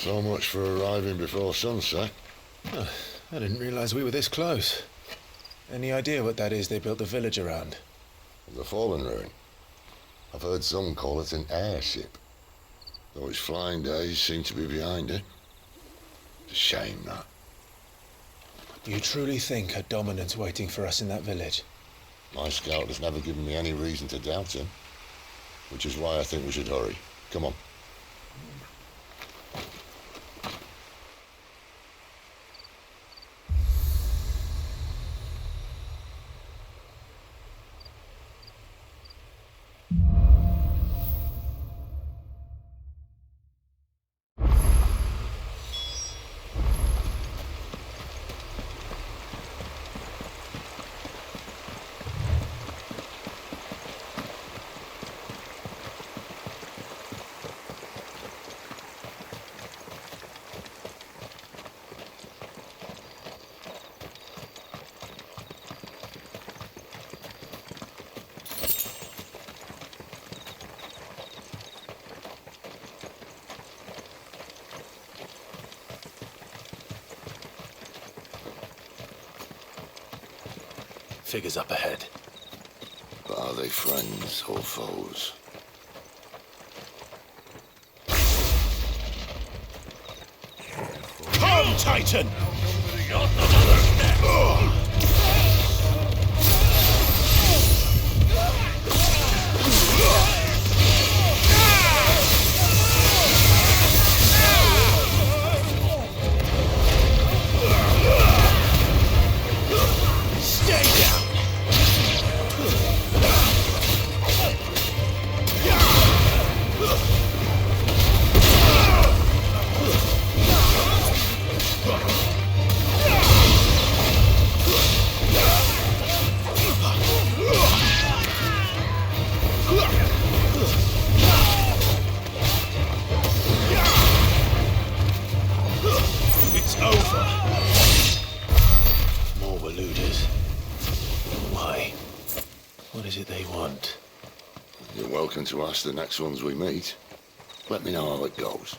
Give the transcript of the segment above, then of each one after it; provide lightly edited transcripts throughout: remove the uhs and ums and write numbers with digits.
So much for arriving before sunset. Oh, I didn't realize we were this close. Any idea what that is they built the village around? The fallen ruin. I've heard some call it an airship. Though its flying days seem to be behind it. It's a shame, that. You truly think a Dominant's waiting for us in that village? My scout has never given me any reason to doubt him. Which is why I think we should hurry. Come on. Figures up ahead. But are they friends or foes? Come, Titan! To ask the next ones we meet. Let me know how it goes.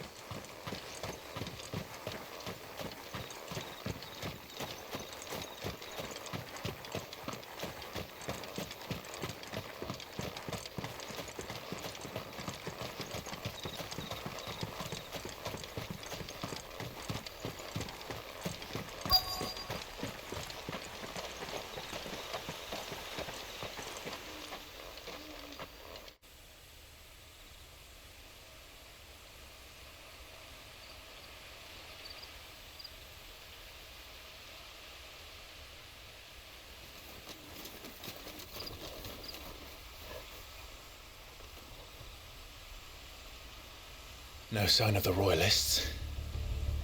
No sign of the Royalists.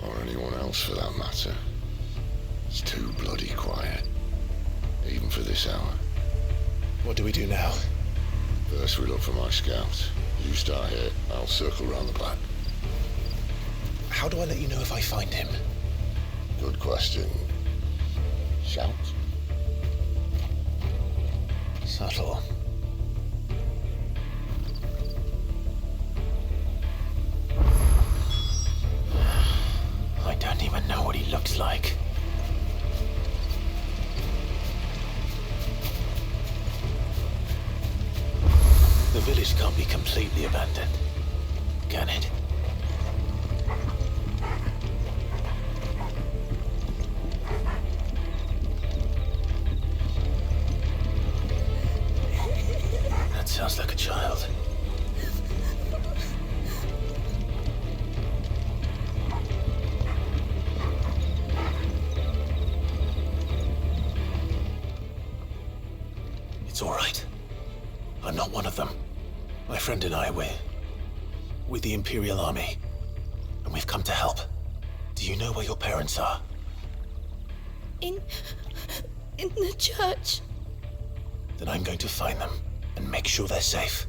Or anyone else for that matter. It's too bloody quiet. Even for this hour. What do we do now? First we look for my scout. You start here, I'll circle round the back. How do I let you know if I find him? Good question. Shout? Subtle. I don't even know what he looks like. The village can't be completely abandoned, can it? That sounds like a child. It's all right. I'm not one of them. My friend and I, we're with the Imperial Army, and we've come to help. Do you know where your parents are? In the church. Then I'm going to find them and make sure they're safe.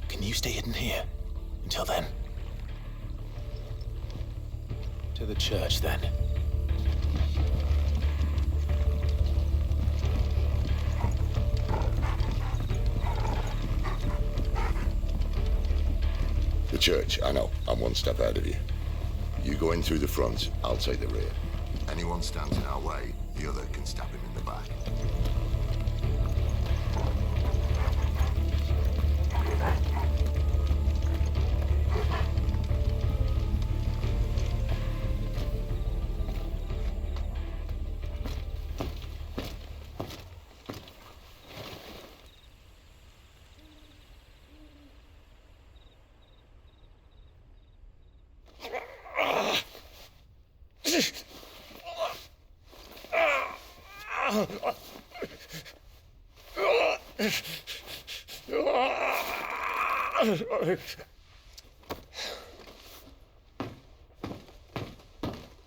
Can you stay hidden here until then? To the church, then. The church, I know. I'm one step ahead of you. You go in through the front, I'll take the rear. Anyone stands in our way, the other can stab him in the back.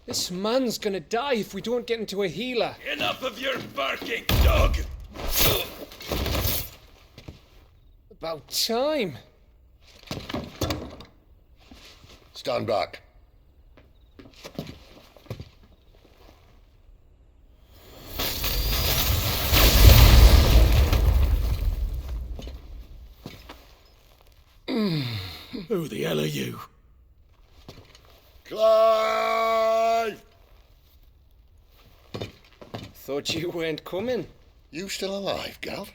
This man's gonna die if we don't get into a healer. Enough of your barking, dog! About time. Stand back. Who the hell are you? Clive! Thought you weren't coming. You still alive, Gav?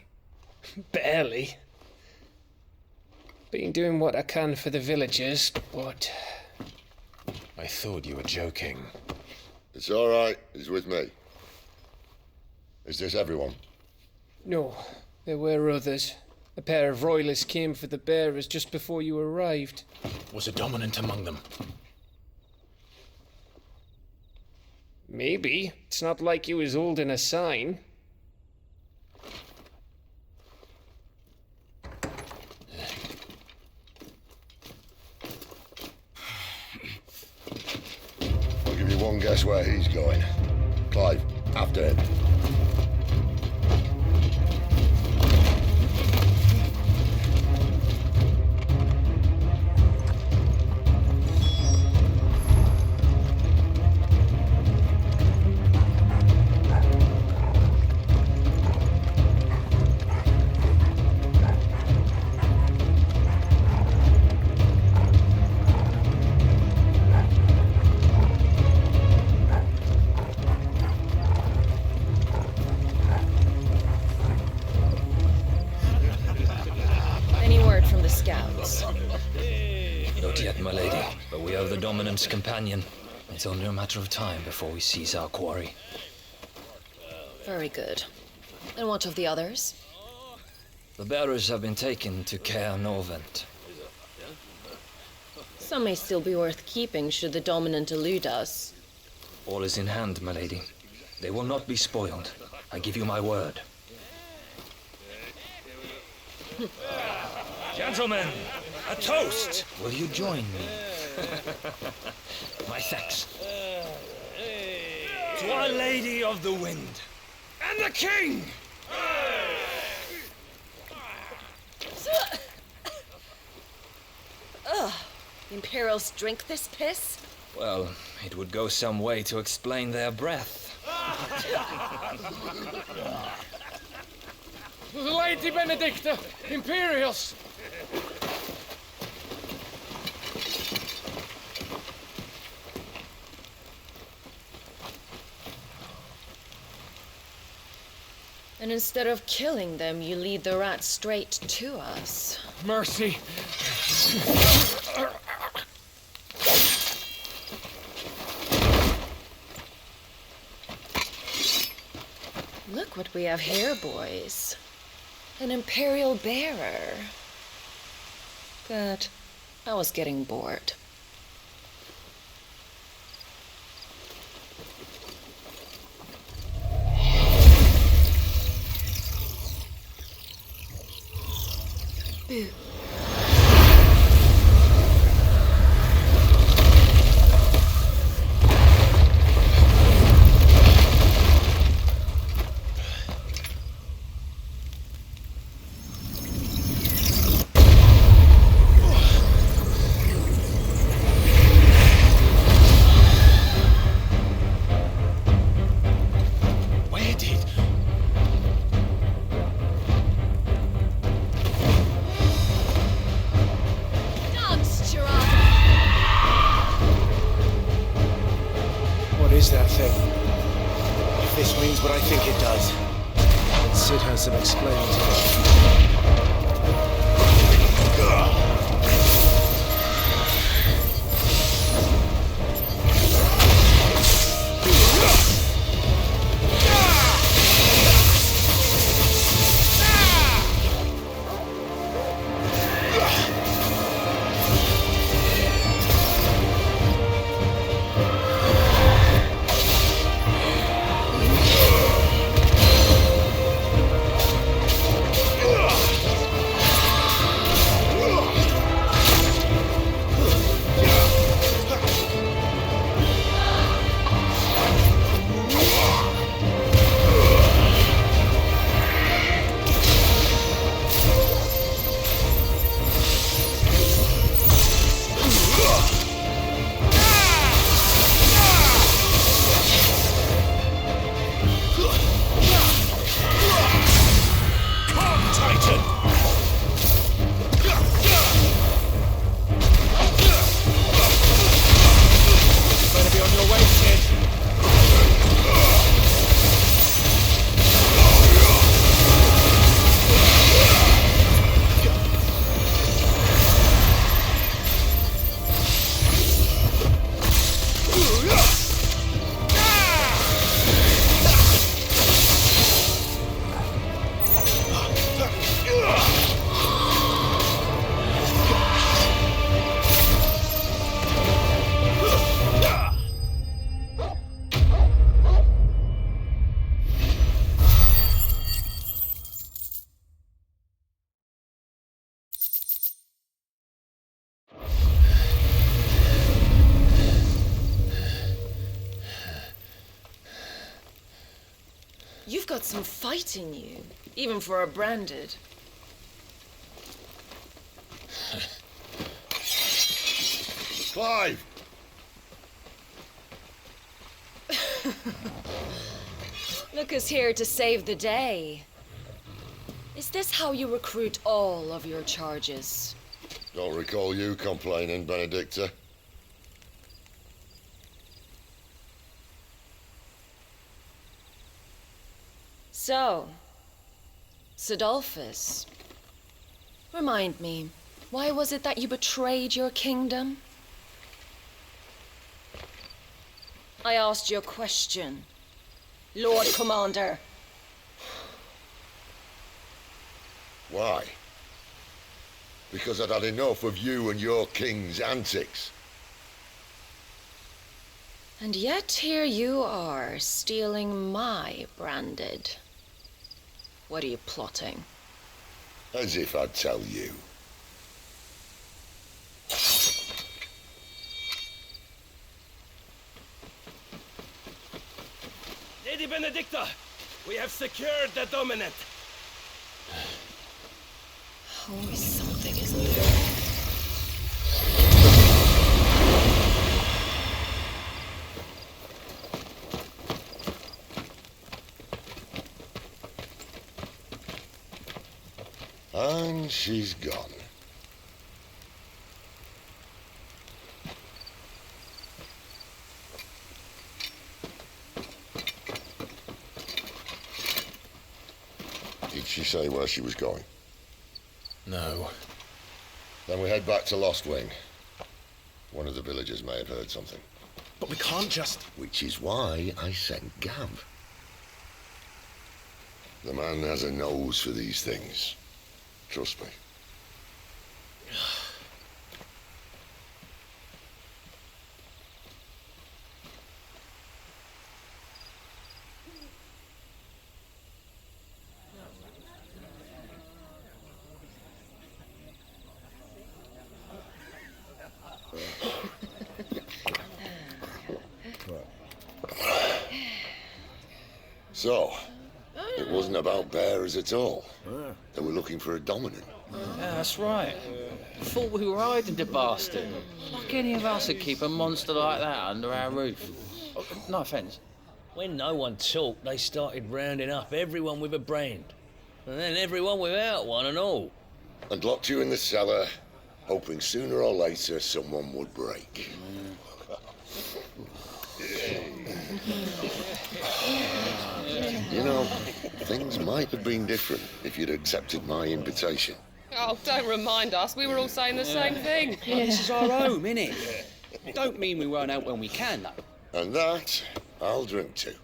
Barely. Been doing what I can for the villagers, but... I thought you were joking. It's all right. He's with me. Is this everyone? No, there were others. A pair of royalists came for the bearers just before you arrived. Was a dominant among them? Maybe. It's not like he was holding a sign. I'll give you one guess where he's going. Clive, after him. Not yet, my lady, but we have the Dominant's companion. It's only a matter of time before we seize our quarry. Very good. And what of the others? The bearers have been taken to Caer Norvent. Some may still be worth keeping should the Dominant elude us. All is in hand, my lady. They will not be spoiled. I give you my word. Gentlemen, a toast! Will you join me? My thanks. To Our Lady of the Wind and the King! Ugh. The Imperials drink this piss? Well, it would go some way to explain their breath. Lady Benedikta! Imperials! And instead of killing them, you lead the rats straight to us. Mercy! Look what we have here, boys. An Imperial bearer. Good. I was getting bored. Boo. You've got some fight in you, even for a branded. Clive! Look who's here to save the day. Is this how you recruit all of your charges? Don't recall you complaining, Benedikta. So, Sidolphus, remind me, why was it that you betrayed your kingdom? I asked you a question, Lord Commander. Why? Because I'd had enough of you and your king's antics. And yet here you are, stealing my branded. What are you plotting? As if I'd tell you. Lady Benedikta, we have secured the Dominant. Always something, isn't there? And she's gone. Did she say where she was going? No. Then we head back to Lostwing. One of the villagers may have heard something. But we can't just... Which is why I sent Gav. The man has a nose for these things. Trust me. So, it wasn't about bearers at all. They were looking for a dominant. Yeah, that's right. Thought we were hiding the bastard. Like any of us would keep a monster like that under our roof. Oh, no offence. When no one talked, they started rounding up everyone with a brand. And then everyone without one and all. And locked you in the cellar, hoping sooner or later someone would break. You know, Things might have been different if you'd accepted my invitation. Oh, don't remind us. We were all saying the same thing. This is our home, innit? Don't mean we won't out when we can, though. And that, I'll drink to.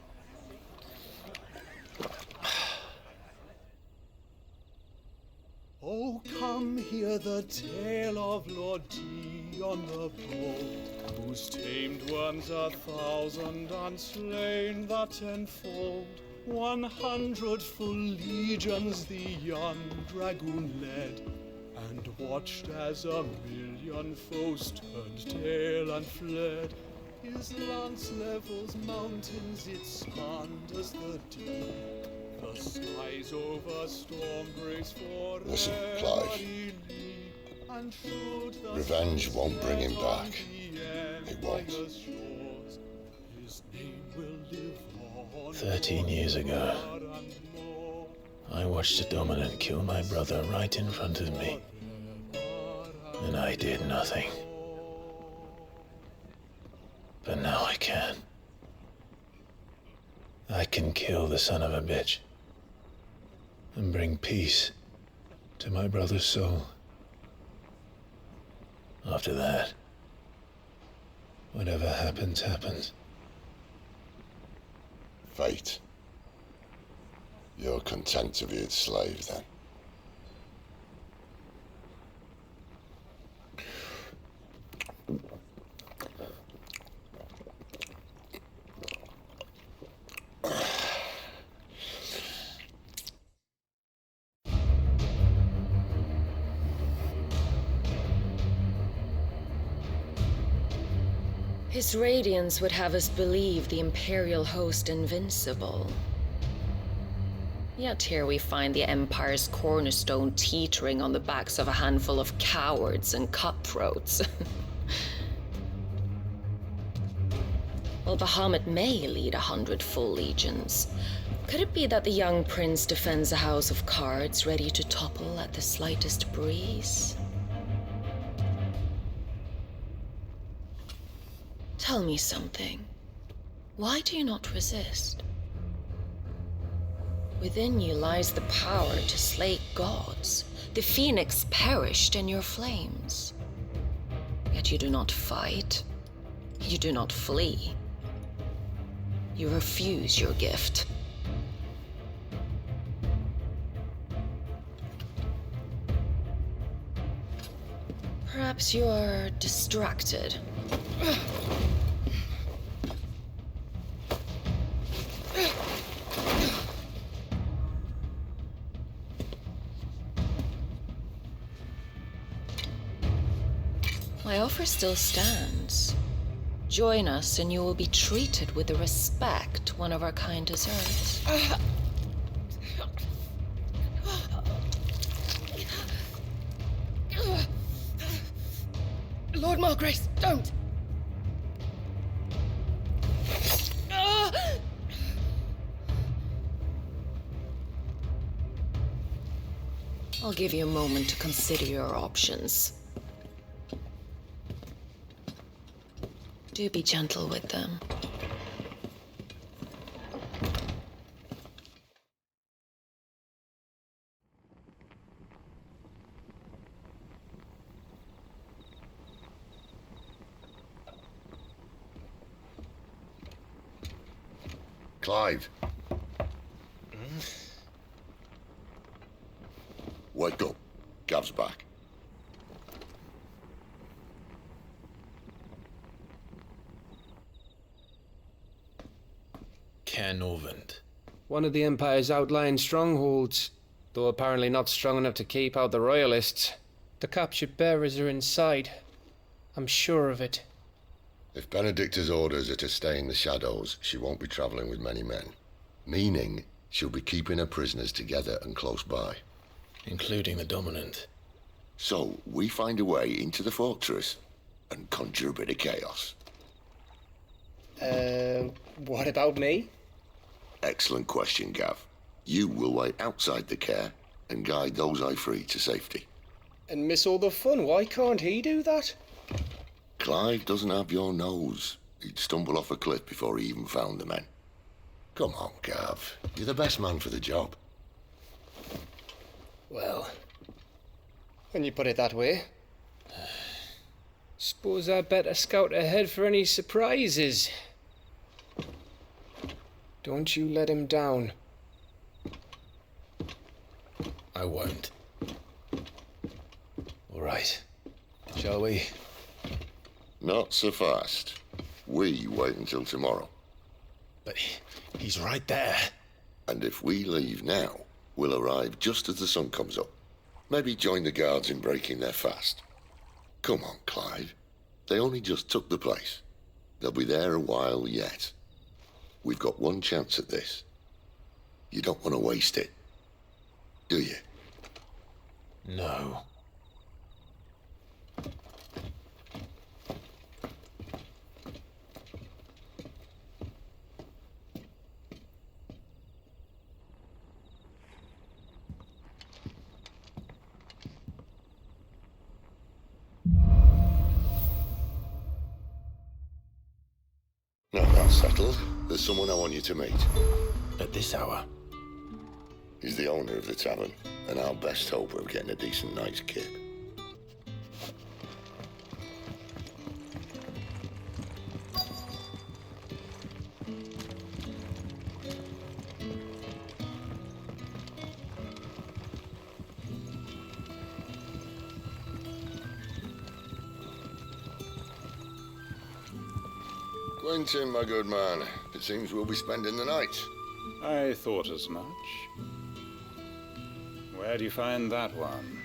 Oh, come hear the tale of Lord Dion the Bold, whose tamed worms 1,000 and slain the tenfold. 100 full legions the young dragoon led, and watched as 1,000,000 foes turned tail and fled. His lance levels mountains, it spanned as the deep. The skies over storm breaks for Listen, Clive. Revenge won't bring him back. It won't. 13 years ago, I watched a Dominant kill my brother right in front of me, and I did nothing. But now I can. I can kill the son of a bitch and bring peace to my brother's soul. After that, whatever happens, happens. Fate. You're content to be its slave, then? His radiance would have us believe the Imperial host invincible. Yet here we find the Empire's cornerstone teetering on the backs of a handful of cowards and cutthroats. While Bahamut may lead 100 full legions, could it be that the young prince defends a house of cards ready to topple at the slightest breeze? Tell me something. Why do you not resist? Within you lies the power to slay gods. The phoenix perished in your flames. Yet you do not fight. You do not flee. You refuse your gift. Perhaps you are distracted. My offer still stands. Join us and you will be treated with the respect one of our kind deserves. Lord Margrace, don't! I'll give you a moment to consider your options. Do be gentle with them. Clive. Wake up. Gav's back. Canovant. One of the Empire's outlying strongholds, though apparently not strong enough to keep out the Royalists. The captured bearers are inside. I'm sure of it. If Benedikta's orders are to stay in the shadows, she won't be travelling with many men. Meaning, she'll be keeping her prisoners together and close by. Including the Dominant. So, we find a way into the fortress and conjure a bit of chaos. What about me? Excellent question, Gav. You will wait outside the care and guide those I free to safety. And miss all the fun. Why can't he do that? Clive doesn't have your nose. He'd stumble off a cliff before he even found the men. Come on, Gav. You're the best man for the job. Well, when you put it that way, suppose I'd better scout ahead for any surprises. Don't you let him down. I won't. All right. Shall we? Not so fast. We wait until tomorrow. But he's right there. And if we leave now, we'll arrive just as the sun comes up. Maybe join the guards in breaking their fast. Come on, Clive. They only just took the place. They'll be there a while yet. We've got one chance at this. You don't want to waste it, do you? No. Now that's settled. There's someone I want you to meet. At this hour? He's the owner of the tavern, and our best hope of getting a decent night's kip. Quentin, my good man, it seems we'll be spending the night. I thought as much. Where do you find that one?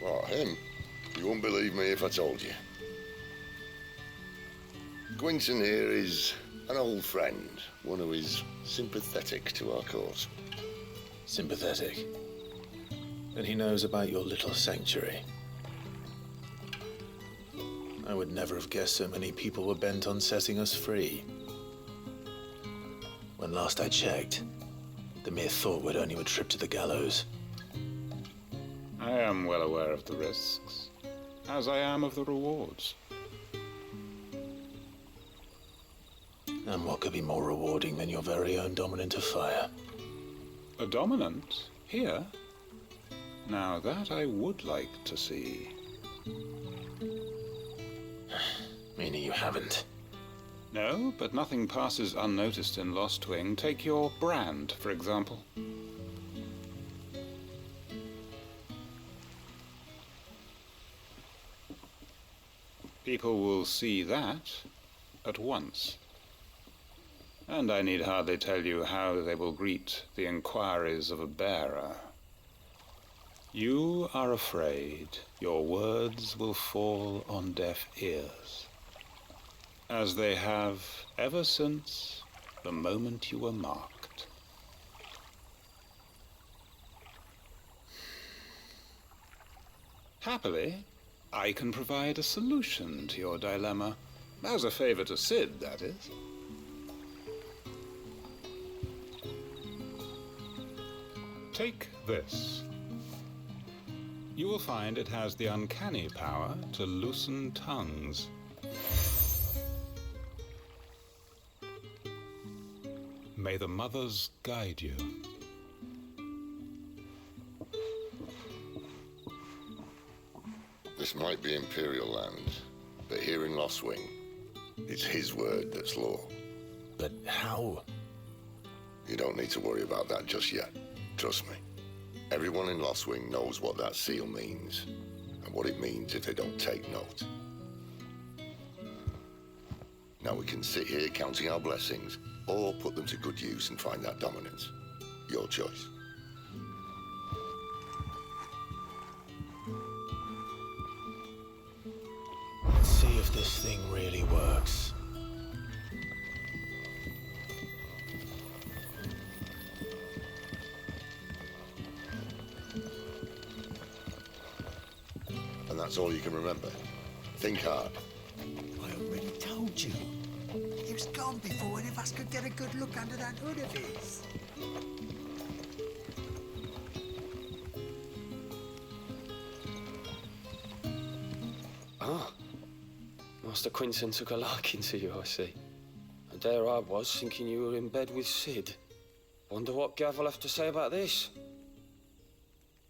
Oh, him? You wouldn't believe me if I told you. Quentin here is an old friend, one who is sympathetic to our cause. Sympathetic? And he knows about your little sanctuary. I would never have guessed so many people were bent on setting us free. When last I checked, the mere thought would earn you a trip to the gallows. I am well aware of the risks, as I am of the rewards. And what could be more rewarding than your very own Dominant of Fire? A dominant? Here? Now that I would like to see. Meaning you haven't? No, but nothing passes unnoticed in Lostwing. Take your brand, for example. People will see that at once. And I need hardly tell you how they will greet the inquiries of a bearer. You are afraid your words will fall on deaf ears, as they have ever since the moment you were marked. Happily, I can provide a solution to your dilemma, as a favor to Sid, that is. Take this. You will find it has the uncanny power to loosen tongues. May the mothers guide you. This might be Imperial land, but here in Lostwing, it's his word that's law. But how? You don't need to worry about that just yet. Trust me. Everyone in Lostwing knows what that seal means, and what it means if they don't take note. Now we can sit here counting our blessings, or put them to good use and find that dominance. Your choice. Let's see if this thing really works. And that's all you can remember. Think hard. I already told you. He was gone before any of us could get a good look under that hood of his. Ah. Master Quinton took a liking to you, I see. And there I was, thinking you were in bed with Sid. Wonder what Gav will have to say about this.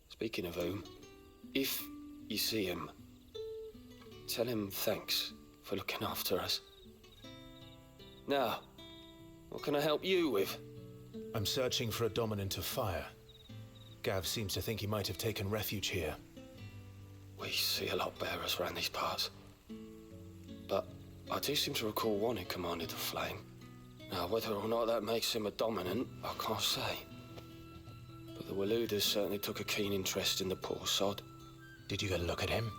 Speaking of whom, if you see him, tell him thanks for looking after us. Now, what can I help you with? I'm searching for a Dominant of Fire. Gav seems to think he might have taken refuge here. We see a lot bearers around these parts. But I do seem to recall one who commanded the flame. Now, whether or not that makes him a Dominant, I can't say. But the Waluders certainly took a keen interest in the poor sod. Did you get a look at him?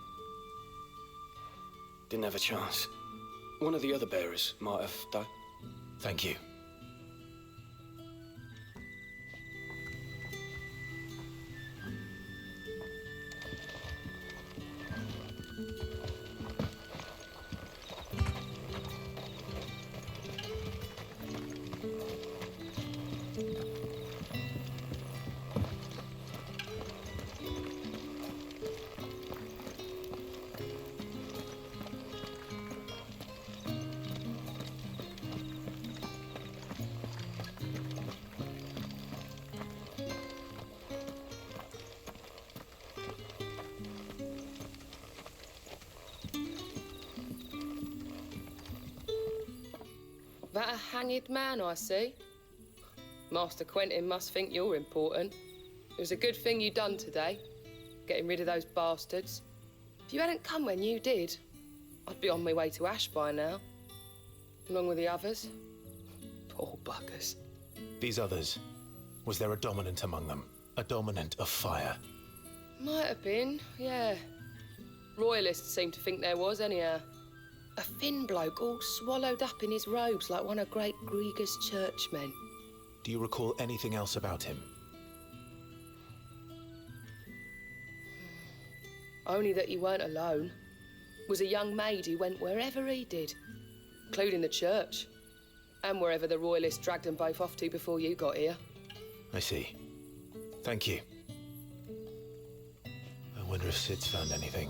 Didn't have a chance. One of the other bearers might have done. Thank you. That a hanged man I see? Master Quentin must think you're important. It was a good thing you done today, getting rid of those bastards. If you hadn't come when you did, I'd be on my way to Ash by now, along with the others. Poor buggers. These others, was there a Dominant among them? A Dominant of Fire? Might have been, yeah. Royalists seem to think there was, anyhow. A thin bloke all swallowed up in his robes like one of great Grieger's churchmen. Do you recall anything else about him? Only that he weren't alone. Was a young maid who went wherever he did, including the church, and wherever the Royalists dragged them both off to before you got here. I see. Thank you. I wonder if Sid's found anything.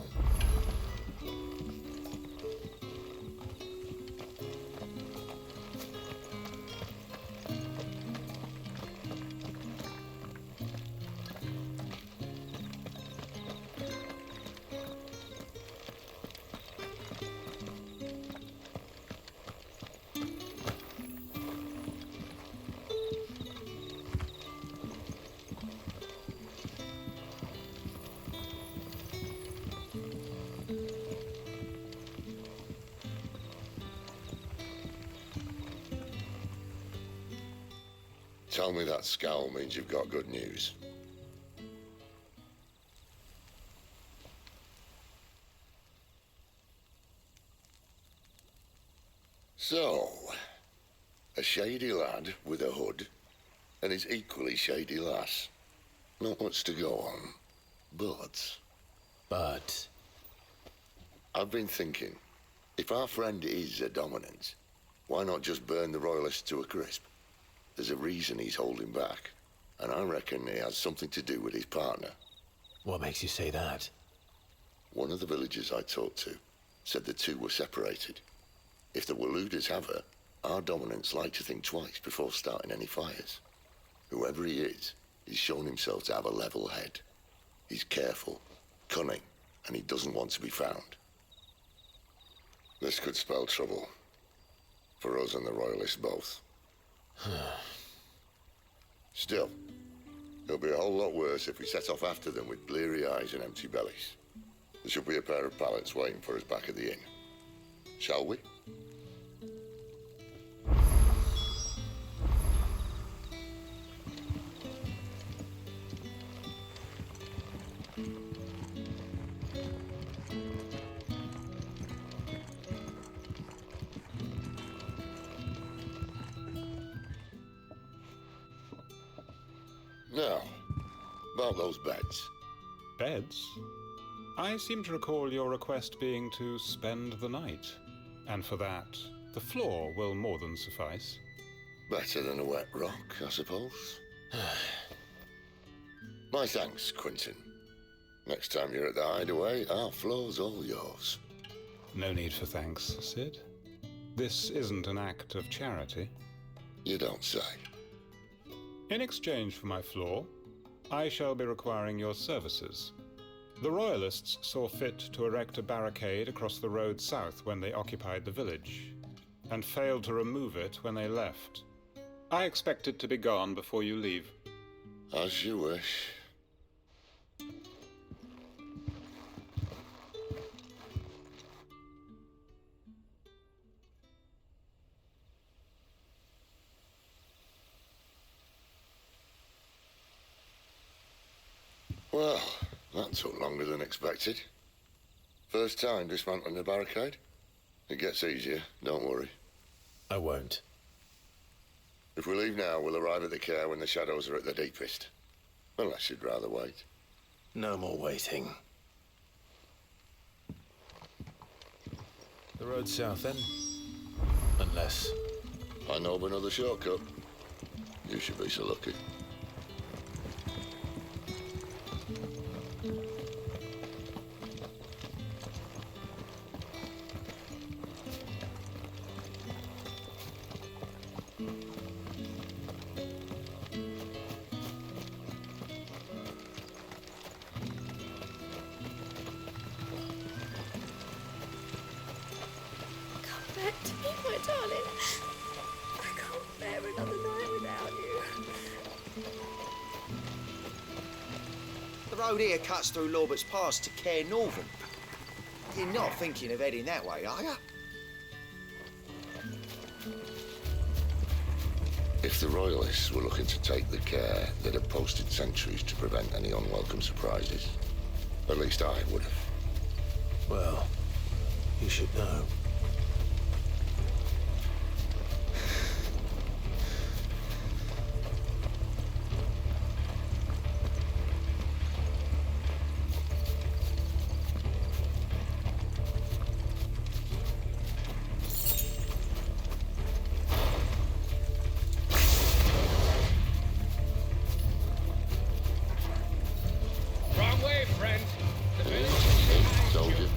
Tell me that scowl means you've got good news. So, a shady lad with a hood, and his equally shady lass. Not much to go on, but... I've been thinking, if our friend is a Dominant, why not just burn the Royalists to a crisp? There's a reason he's holding back, and I reckon it has something to do with his partner. What makes you say that? One of the villagers I talked to said the two were separated. If the Waluders have her, our Dominants like to think twice before starting any fires. Whoever he is, he's shown himself to have a level head. He's careful, cunning, and he doesn't want to be found. This could spell trouble. For us and the Royalists both. Still, it'll be a whole lot worse if we set off after them with bleary eyes and empty bellies. There should be a pair of pallets waiting for us back at the inn. Shall we? Now, about those beds. Beds? I seem to recall your request being to spend the night. And for that, the floor will more than suffice. Better than a wet rock, I suppose. My thanks, Quentin. Next time you're at the hideaway, our floor's all yours. No need for thanks, Sid. This isn't an act of charity. You don't say. In exchange for my floor, I shall be requiring your services. The Royalists saw fit to erect a barricade across the road south when they occupied the village, and failed to remove it when they left. I expect it to be gone before you leave. As you wish. Well, that took longer than expected. First time dismantling the barricade? It gets easier, don't worry. I won't. If we leave now, we'll arrive at the care when the shadows are at their deepest. Unless you'd rather wait. No more waiting. The road south, then? Unless... I know of another shortcut. You should be so lucky. Back to me, my darling. I can't bear another night without you. The road here cuts through Lorbert's Pass to Care Northern. You're not thinking of heading that way, are you? If the Royalists were looking to take the care, they'd have posted sentries to prevent any unwelcome surprises. At least I would have. Well, you should know. Wrong way, friend. The village is behind Told you.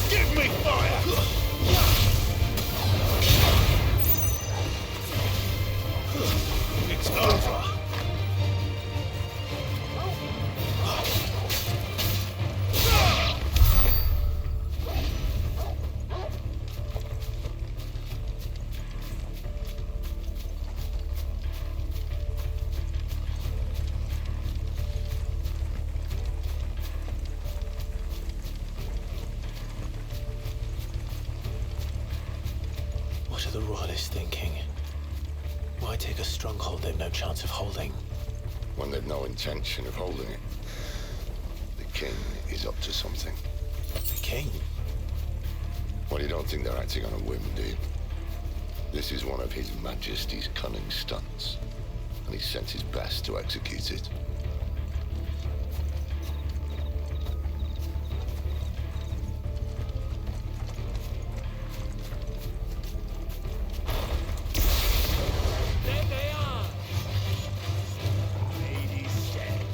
Give me fire! It's over. What are the Royalists thinking? Why take a stronghold they've no chance of holding? When they've no intention of holding it. The king is up to something. The king? Well, you don't think they're acting on a whim, do you? This is one of His Majesty's cunning stunts, and he's sent his best to execute it. There they are! Lady said.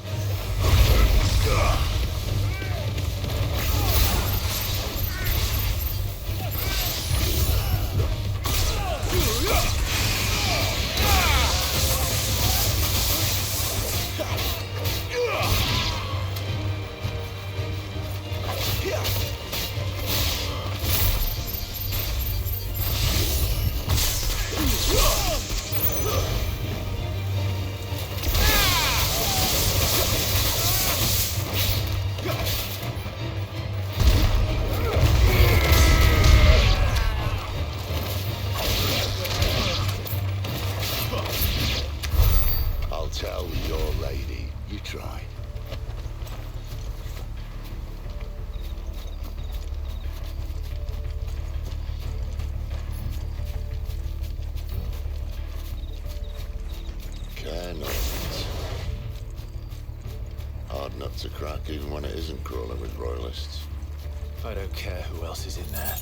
I'll tell your lady you tried. Care not. Hard nut to crack even when it isn't crawling with royalists. I don't care who else is in there.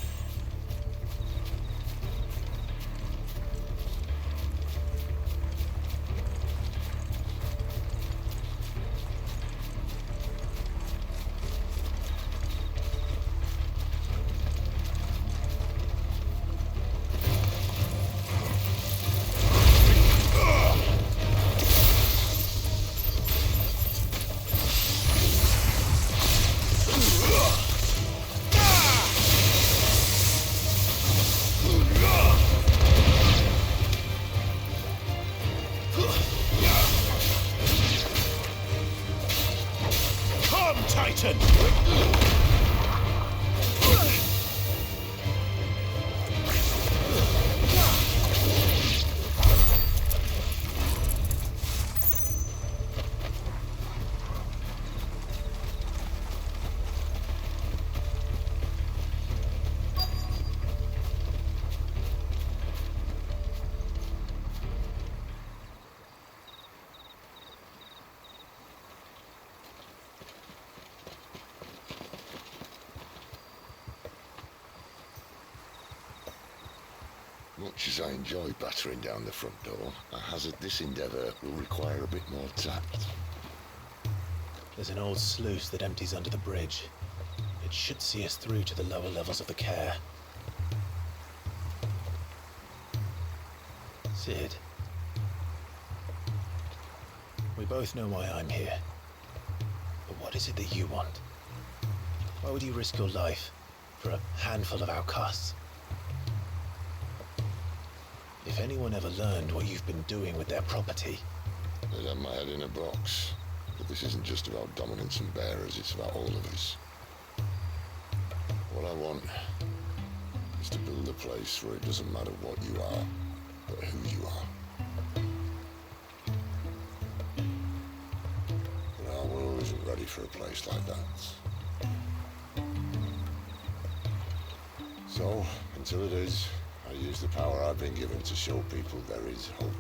Titan! Much as I enjoy battering down the front door, I hazard this endeavour will require a bit more tact. There's an old sluice that empties under the bridge. It should see us through to the lower levels of the care. Sid. We both know why I'm here. But what is it that you want? Why would you risk your life for a handful of outcasts? If anyone ever learned what you've been doing with their property... They'd have my head in a box. But this isn't just about dominance and bearers, it's about all of us. What I want is to build a place where it doesn't matter what you are, but who you are. But our world isn't ready for a place like that. So, until it is, I use the power I've been given to show people there is hope.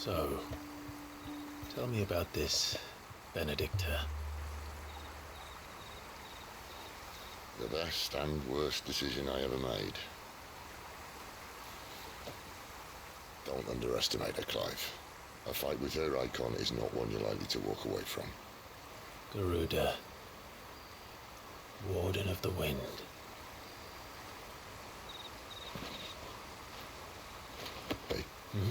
So, tell me about this, Benedikta. The best and worst decision I ever made. Don't underestimate her, Clive. A fight with her Eikon is not one you're likely to walk away from. Garuda, Warden of the Wind. Hey. Hmm?